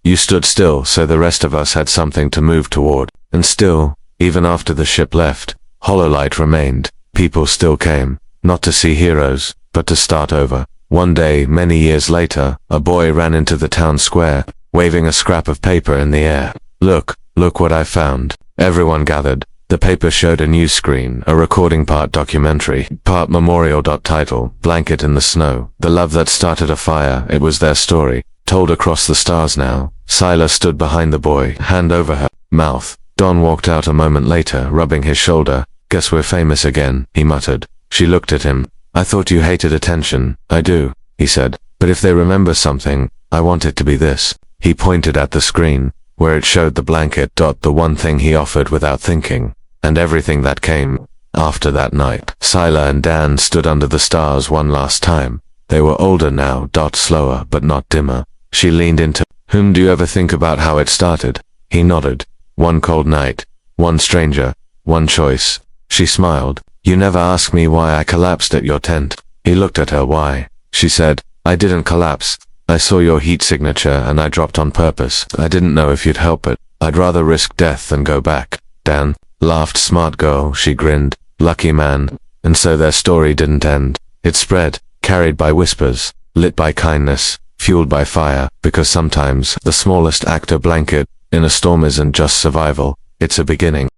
A: "You stood still so the rest of us had something to move toward." And still, even after the ship left, Hololight remained. People still came, not to see heroes, but to start over. One day, many years later, a boy ran into the town square, waving a scrap of paper in the air. Look what I found." Everyone gathered. The paper showed a news screen, a recording part documentary, part memorial. Title, Blanket in the Snow. The love that started a fire. It was their story, told across the stars now. Scylla stood behind the boy, hand over her mouth. Don walked out a moment later, rubbing his shoulder. Guess we're famous again, he muttered. She looked at him. I thought you hated attention. I do, he said. But if they remember something, I want it to be this. He pointed at the screen, where it showed the blanket. The one thing he offered without thinking. And everything that came after that night. Scylla and Dan stood under the stars one last time. They were older now. Slower, but not dimmer. She leaned into, whom do you ever think about how it started? He nodded. One cold night. One stranger. One choice. She smiled. You never asked me why I collapsed at your tent. He looked at her. Why? She said, I didn't collapse. I saw your heat signature and I dropped on purpose. I didn't know if you'd help it. I'd rather risk death than go back. Dan laughed. Smart girl, she grinned. Lucky man. And so their story didn't end. It spread, carried by whispers, lit by kindness, fueled by fire, because sometimes the smallest act of blanket in a storm isn't just survival, it's a beginning.